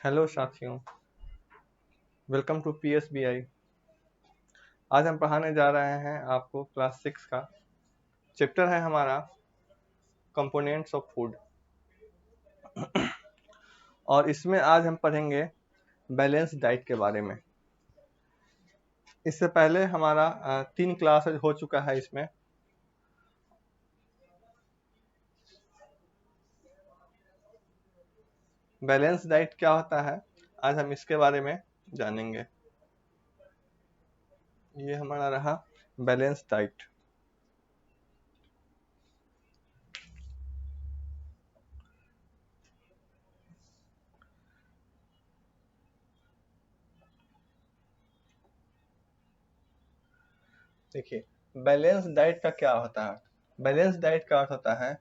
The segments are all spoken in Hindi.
हेलो साथियों, वेलकम टू PSBI। आज हम पढ़ाने जा रहे हैं आपको क्लास 6 का चैप्टर है हमारा कंपोनेंट्स ऑफ फूड। और इसमें आज हम पढ़ेंगे बैलेंस डाइट के बारे में। इससे पहले हमारा 3 क्लास हो चुका है इसमें। बैलेंस डाइट क्या होता है, आज हम इसके बारे में जानेंगे। ये हमारा रहा बैलेंस डाइट। देखिए, बैलेंस डाइट का क्या होता है। बैलेंस डाइट का अर्थ होता है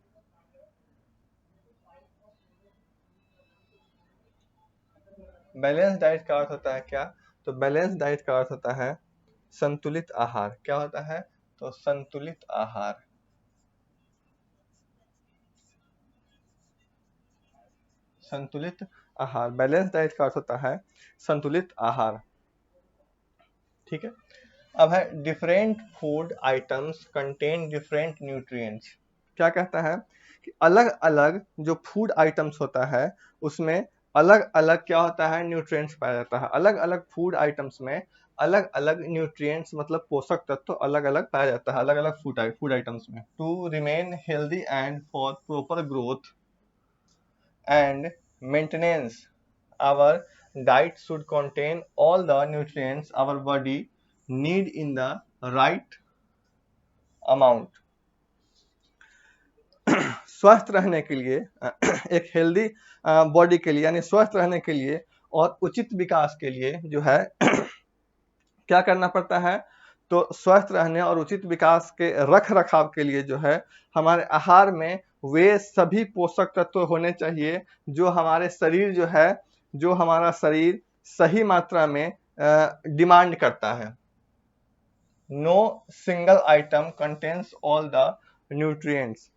बैलेंस डाइट का अर्थ होता है क्या। तो बैलेंस डाइट का अर्थ होता है संतुलित आहार। क्या होता है? तो संतुलित आहार। संतुलित आहार, बैलेंस डाइट का अर्थ होता है संतुलित आहार। ठीक है। अब है different food items contain different nutrients. क्या कहता है कि अलग अलग जो फूड आइटम्स होता है उसमें अलग अलग क्या होता है, न्यूट्रिएंट्स पाया जाता है। अलग अलग फूड आइटम्स में अलग अलग न्यूट्रिएंट्स मतलब पोषक तत्व अलग अलग पाया जाता है अलग अलग फूड आइटम्स में। To remain healthy and for proper growth and maintenance, our diet should contain all the nutrients our body need in the right amount. स्वस्थ रहने के लिए एक हेल्दी बॉडी के लिए यानी स्वस्थ रहने के लिए और उचित विकास के लिए जो है क्या करना पड़ता है। तो स्वस्थ रहने और उचित विकास के रख रखाव के लिए जो है हमारे आहार में वे सभी पोषक तत्व होने चाहिए जो हमारे शरीर जो है जो हमारा शरीर सही मात्रा में डिमांड करता है। No single item contains all the nutrients,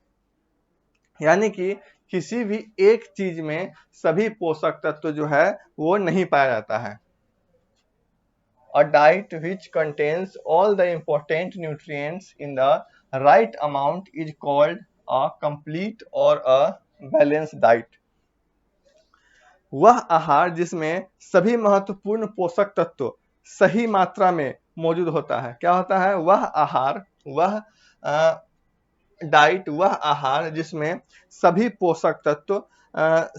यानी कि किसी भी एक चीज में सभी पोषक तत्व जो है वो नहीं पाया जाता है। A diet which contains all the important nutrients in the right amount is called a complete or a balanced diet. वह आहार जिसमें सभी महत्वपूर्ण पोषक तत्व सही मात्रा में मौजूद होता है। क्या होता है? वह आहार, वह डाइट, वह आहार जिसमें सभी पोषक तत्व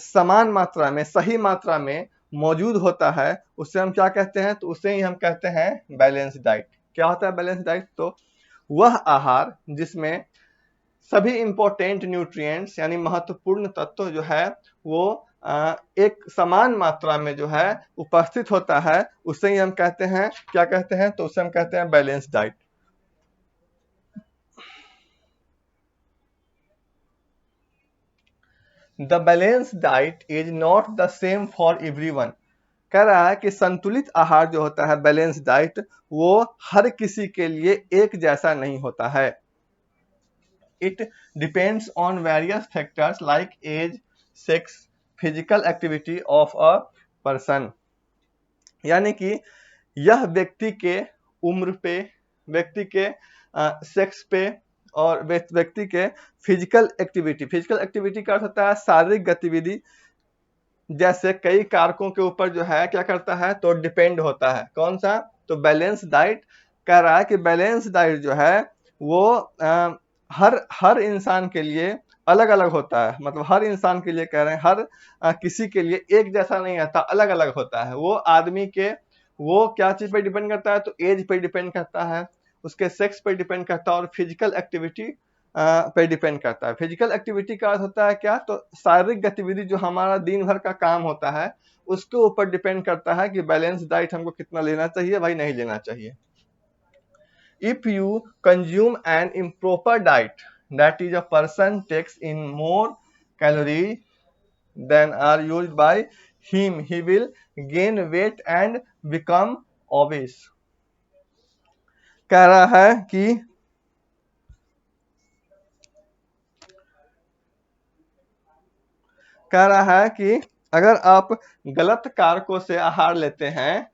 समान मात्रा में सही मात्रा में मौजूद होता है, उसे हम क्या कहते हैं? तो उसे ही हम कहते हैं बैलेंस डाइट। क्या होता है बैलेंस डाइट? तो वह आहार जिसमें सभी इंपॉर्टेंट न्यूट्रिएंट्स यानी महत्वपूर्ण तत्व जो है वो एक समान मात्रा में जो है उपस्थित होता है, उसे ही हम कहते हैं, क्या कहते हैं? तो उसे हम कहते हैं balance diet. The balance diet is not the same for everyone. कह रहा है कि संतुलित आहार जो होता है बैलेंस डाइट वो हर किसी के लिए एक जैसा नहीं होता है। It depends on various factors like age, sex, physical activity of a person. यानी कि यह व्यक्ति के उम्र पे, व्यक्ति के सेक्स पे और व्यक्ति के फिजिकल एक्टिविटी का अर्थ होता है शारीरिक गतिविधि, जैसे कई कारकों के ऊपर जो है क्या करता है तो डिपेंड होता है। कौन सा? तो बैलेंस डाइट कह रहा है कि बैलेंस डाइट जो है वो हर इंसान के लिए अलग अलग होता है। मतलब हर इंसान के लिए कह रहे हैं, हर किसी के लिए एक जैसा नहीं आता, अलग अलग होता है। वो आदमी के वो क्या चीज पे डिपेंड करता है? तो एज पे डिपेंड करता है, उसके सेक्स पे डिपेंड करता है और फिजिकल एक्टिविटी पे डिपेंड करता है। फिजिकल एक्टिविटी का अर्थ होता है क्या? तो शारीरिक गतिविधि जो हमारा दिन भर का काम होता है उसके ऊपर डिपेंड करता है कि बैलेंस डाइट हमको कितना लेना चाहिए, भाई नहीं लेना चाहिए। If you consume an improper diet, that is a person takes in more calories than are used by him, he will gain weight and become obese. कह रहा है कि अगर आप गलत कारकों से आहार लेते हैं,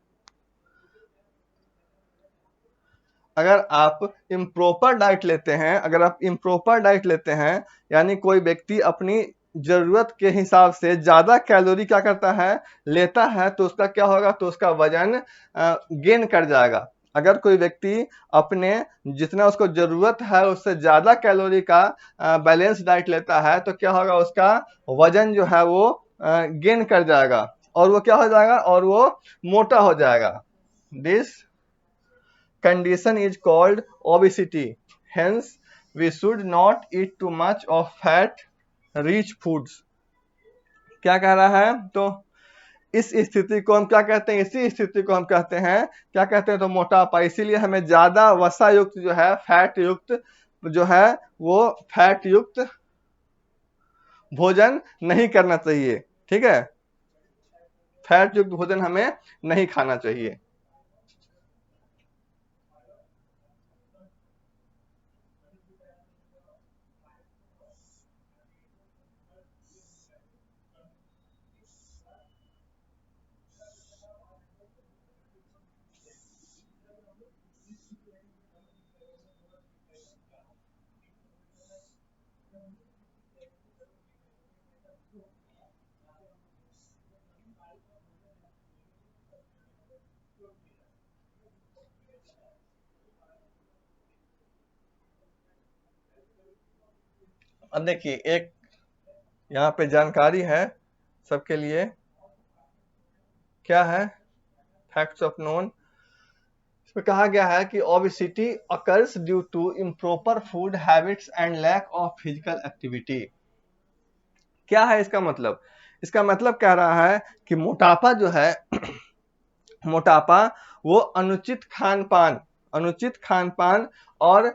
अगर आप इम्प्रॉपर डाइट लेते हैं, अगर आप इम्प्रॉपर डाइट लेते हैं, यानी कोई व्यक्ति अपनी जरूरत के हिसाब से ज्यादा कैलोरी क्या करता है, लेता है, तो उसका क्या होगा, तो उसका वजन गेन कर जाएगा। अगर कोई व्यक्ति अपने जितना उसको जरूरत है उससे ज्यादा कैलोरी का बैलेंस डाइट लेता है, तो क्या होगा, उसका वजन जो है वो गेन कर जाएगा और वो क्या हो जाएगा, और वो मोटा हो जाएगा। This condition is called obesity. Hence, we should not eat too much of fat rich foods. क्या कह रहा है, तो इस स्थिति को हम क्या कहते हैं, इसी स्थिति को हम कहते हैं, क्या कहते हैं, तो मोटापा। इसीलिए हमें ज्यादा वसा युक्त जो है, फैट युक्त जो है, वो फैट युक्त भोजन नहीं करना चाहिए। ठीक है, फैट युक्त भोजन हमें नहीं खाना चाहिए। अब देखिए, एक यहाँ पे जानकारी है सबके लिए, क्या है, फैक्ट्स ऑफ नोन। इसमें कहा गया है कि obesity occurs due to improper food habits and lack of physical activity. क्या है इसका मतलब, इसका मतलब कह रहा है कि मोटापा जो है मोटापा वो अनुचित खान पान और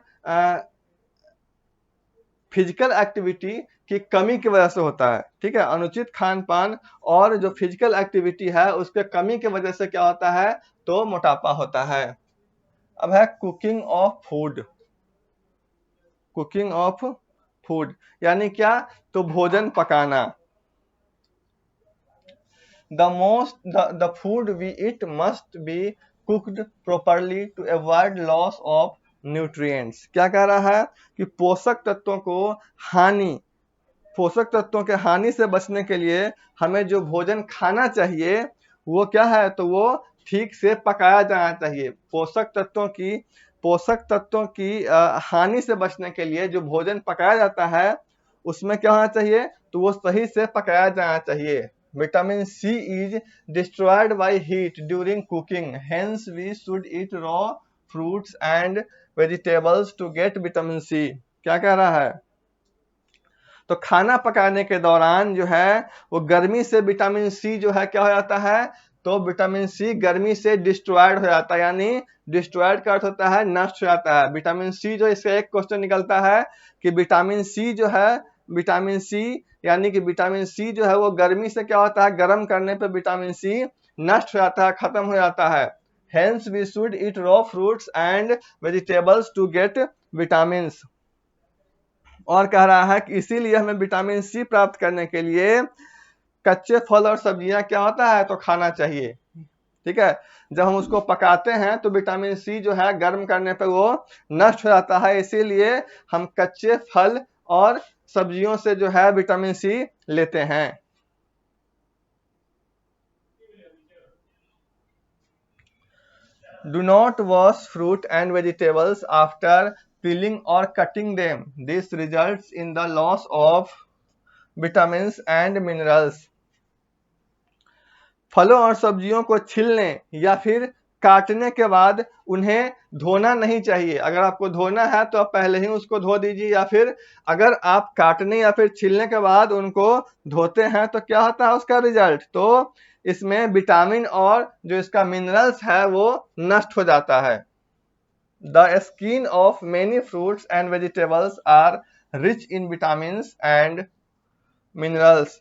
फिजिकल एक्टिविटी की कमी की वजह से होता है। ठीक है, अनुचित खान पान और जो फिजिकल एक्टिविटी है उसके कमी की वजह से क्या होता है, तो मोटापा होता है। अब है cooking of food. Cooking of food यानी क्या, तो भोजन पकाना। the food we eat must be cooked properly to avoid loss of nutrients। क्या कह रहा है कि पोषक तत्वों के हानि से बचने के लिए हमें जो भोजन खाना चाहिए वो क्या है, तो वो ठीक से पकाया जाना चाहिए। पोषक तत्वों की हानि से बचने के लिए जो भोजन पकाया जाता है उसमें क्या होना चाहिए, तो वो सही से पकाया जाना चाहिए। Vitamin C is destroyed by heat during cooking, hence we should eat raw fruits and vegetables to get vitamin C. क्या कह रहा है, तो खाना पकाने के दौरान जो है वो गर्मी से विटामिन सी जो है क्या हो जाता है, तो विटामिन सी गर्मी से डिस्ट्रॉयड हो जाता है, यानी डिस्ट्रॉयड का अर्थ होता है नष्ट हो जाता है। विटामिन सी जो, इसका एक क्वेश्चन निकलता है कि विटामिन सी जो है, विटामिन सी यानी कि विटामिन सी जो है वो गर्मी से क्या होता है, गर्म करने पे विटामिन सी नष्ट हो जाता है, खत्म हो जाता है। Hence we should eat raw fruits and vegetables to get vitamin. और कह रहा है कि इसीलिए हमें विटामिन सी प्राप्त करने के लिए कच्चे फल और सब्जियां क्या होता है, तो खाना चाहिए। ठीक है, जब हम उसको पकाते हैं तो विटामिन सी जो है गर्म करने पे वो नष्ट हो जाता है, इसीलिए हम कच्चे फल और सब्जियों से जो है विटामिन सी लेते हैं। Do not wash fruit and vegetables after peeling or cutting them. This results in the loss of vitamins and minerals। फलों और सब्जियों को छीलने या फिर काटने के बाद उन्हें धोना नहीं चाहिए। अगर आपको धोना है तो आप पहले ही उसको धो दीजिए, या फिर अगर आप काटने या फिर छीलने के बाद उनको धोते हैं तो क्या होता है उसका रिजल्ट, तो इसमें विटामिन और जो इसका मिनरल्स है वो नष्ट हो जाता है। The skin of many fruits and vegetables are rich in vitamins and minerals।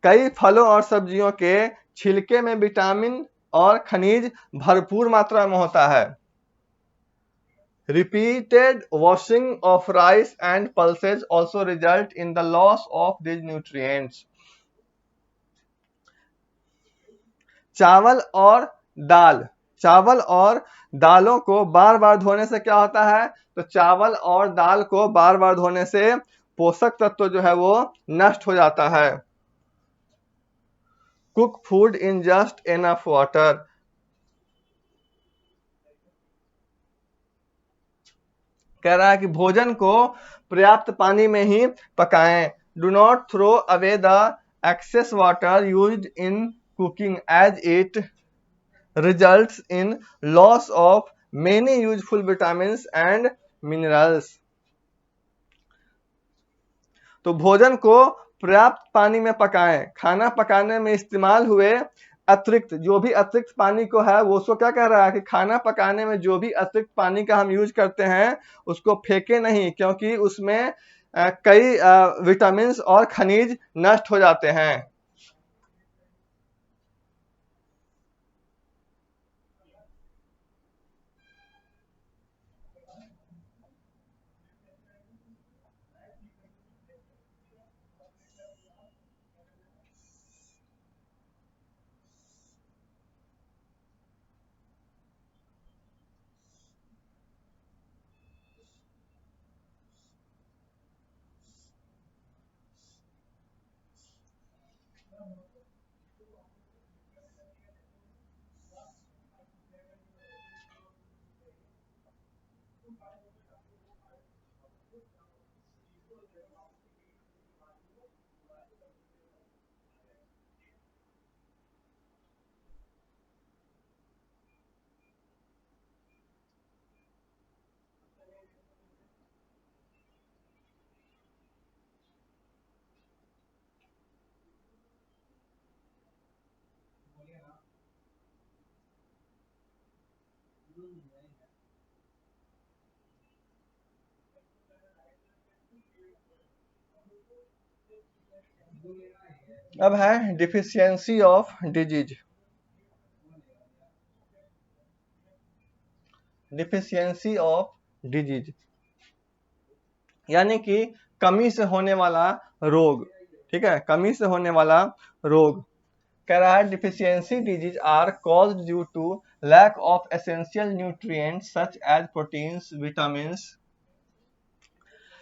कई फलों और सब्जियों के छिलके में विटामिन और खनिज भरपूर मात्रा में होता है। Repeated washing of rice and pulses also result in the loss of these nutrients. चावल और दाल, चावल और दालों को बार बार धोने से क्या होता है? तो चावल और दाल को बार बार धोने से पोषक तत्व जो है वो नष्ट हो जाता है। Cook food in just enough water, कह रहा है कि भोजन को पर्याप्त पानी में ही पकाएं। Do not throw away the excess water used in cooking as it results in loss of many useful vitamins and minerals। तो भोजन को पर्याप्त पानी में पकाएं। खाना पकाने में इस्तेमाल हुए अतिरिक्त जो भी अतिरिक्त पानी को है वो उसको क्या कह रहा है कि खाना पकाने में जो भी अतिरिक्त पानी का हम यूज करते हैं उसको फेंके नहीं, क्योंकि उसमें कई विटामिन और खनिज नष्ट हो जाते हैं। अब है deficiency of disease. Deficiency of disease यानी कि कमी से होने वाला रोग, ठीक है, कमी से होने वाला रोग। कह रहा है deficiency disease are caused due to lack of essential nutrients such as proteins vitamins,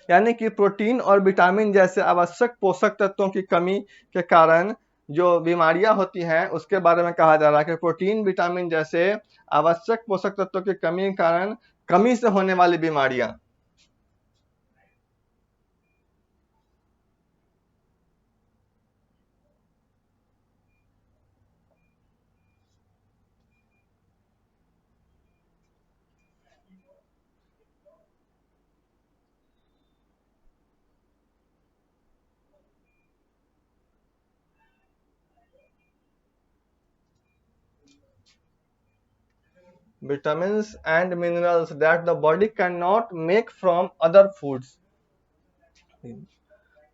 यानी कि प्रोटीन और विटामिन जैसे आवश्यक पोषक तत्वों की कमी के कारण जो बीमारियां होती हैं उसके बारे में कहा जा रहा है कि प्रोटीन विटामिन जैसे आवश्यक पोषक तत्वों की कमी के कारण कमी से होने वाली बीमारियां। vitamins and minerals that the body cannot make from other foods।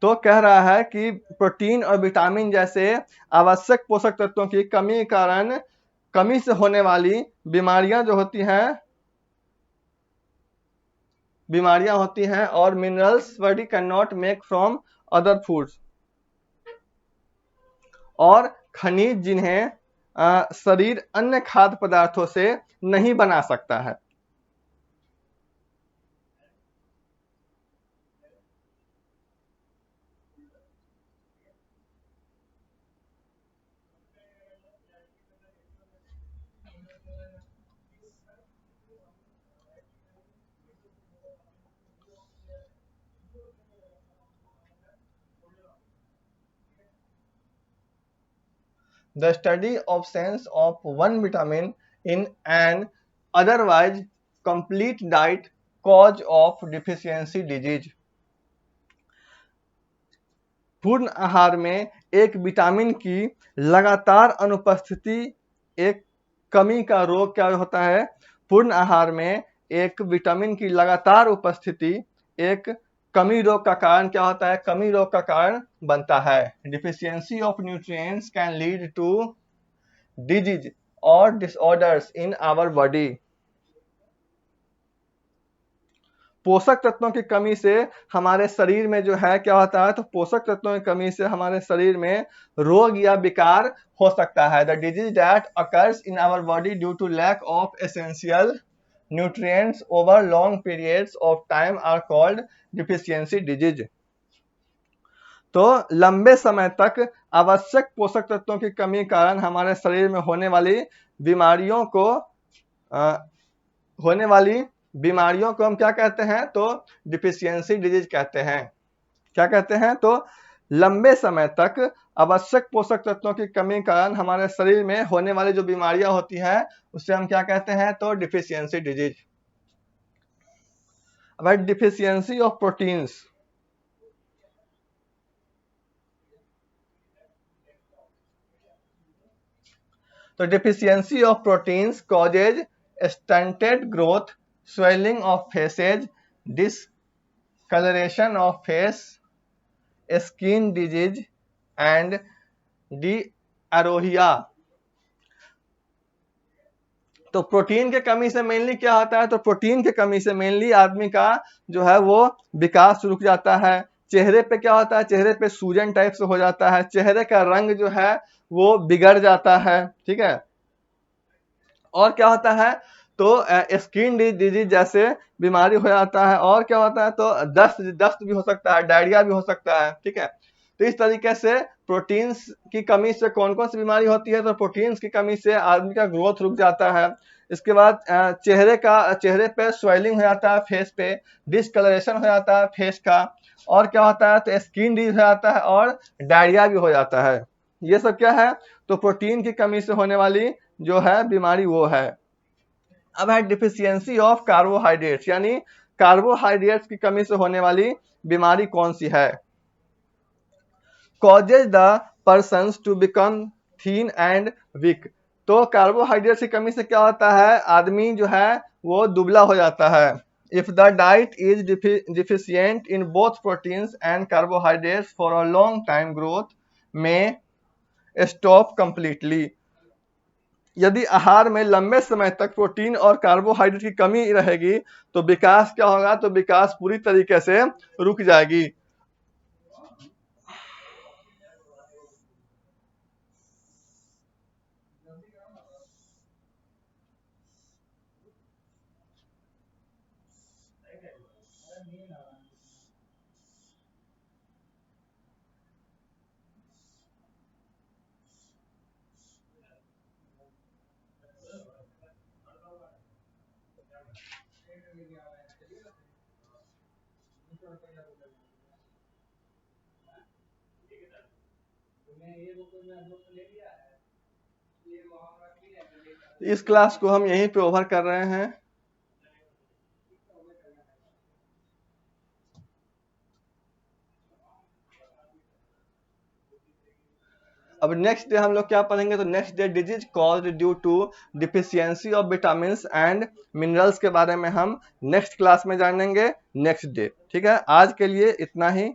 तो कह रहा है कि प्रोटीन और विटामिन जैसे आवश्यक पोषक तत्वों की कमी के कारण कमी से होने वाली बीमारियां जो होती हैं और minerals body can not make from other foods, और खनिज जिन्हें शरीर अन्य खाद्य पदार्थों से नहीं बना सकता है। The study of sense of one vitamin in an otherwise complete diet cause of deficiency disease। पूर्ण आहार में एक विटामिन की लगातार अनुपस्थिति एक कमी का रोग क्या होता है? पूर्ण आहार में एक विटामिन की लगातार उपस्थिति एक कमी रोग का कारण क्या होता है? कमी रोग का कारण बनता है। Deficiency of nutrients can lead to disease और डिसऑर्डर्स इन आवर बॉडी। पोषक तत्वों की कमी से हमारे शरीर में जो है क्या होता है, तो पोषक तत्वों की कमी से हमारे शरीर में रोग या विकार हो सकता है। The disease that occurs in our body due to lack of essential nutrients over long periods of time are called deficiency disease. तो लंबे समय तक आवश्यक पोषक तत्वों की कमी के कारण हमारे शरीर में होने वाली बीमारियों को हम क्या कहते हैं, तो डिफिशियंसी डिजीज कहते हैं। क्या कहते हैं, तो लंबे समय तक आवश्यक पोषक तत्वों की कमी के कारण हमारे शरीर में होने वाली जो बीमारियां होती हैं उससे हम क्या कहते हैं, तो डिफिशियंसी डिजीज। अब डिफिशियंसी ऑफ प्रोटीन्स। तो deficiency of proteins causes stunted growth, swelling of faces, discoloration of face, skin disease and diarrhea। तो प्रोटीन के कमी से मेनली क्या होता है, तो प्रोटीन के कमी से मेनली आदमी का जो है वो विकास रुक जाता है। चेहरे पे क्या होता है, चेहरे पे सूजन टाइप से हो जाता है, चेहरे का रंग जो है वो बिगड़ जाता है, ठीक है। और क्या होता है, तो स्किन डिजीज जैसे बीमारी हो जाता है। और क्या होता है, तो दस्त भी हो सकता है, डायरिया भी हो सकता है, ठीक है। तो इस तरीके से प्रोटीन्स की कमी से कौन कौन सी बीमारी होती है, तो प्रोटीन्स की कमी से आदमी का ग्रोथ रुक जाता है। इसके बाद चेहरे पे स्वेलिंग हो जाता है, फेस पे डिसकलरेशन हो जाता है फेस का। और क्या होता है, तो स्किन डिजीज हो जाता है और डायरिया भी हो जाता है। ये सब क्या है, तो प्रोटीन की कमी से होने वाली जो है बीमारी वो है। अब है डिफिशियंसी ऑफ कार्बोहाइड्रेट्स, यानी कार्बोहाइड्रेट्स की कमी से होने वाली बीमारी कौन सी है। Causes the persons to become thin and weak. तो कार्बोहाइड्रेट्स की कमी से क्या होता है, आदमी जो है वो दुबला हो जाता है। If the diet is deficient in both proteins and carbohydrates for a long time, growth में स्टॉप कंप्लीटली। यदि आहार में लंबे समय तक प्रोटीन और कार्बोहाइड्रेट की कमी रहेगी तो विकास क्या होगा, तो विकास पूरी तरीके से रुक जाएगी। इस क्लास को हम यहीं पे ओवर कर रहे हैं। अब नेक्स्ट डे हम लोग क्या पढ़ेंगे, तो next day disease caused due to deficiency of vitamin and minerals के बारे में हम नेक्स्ट क्लास में जानेंगे नेक्स्ट डे। ठीक है, आज के लिए इतना ही।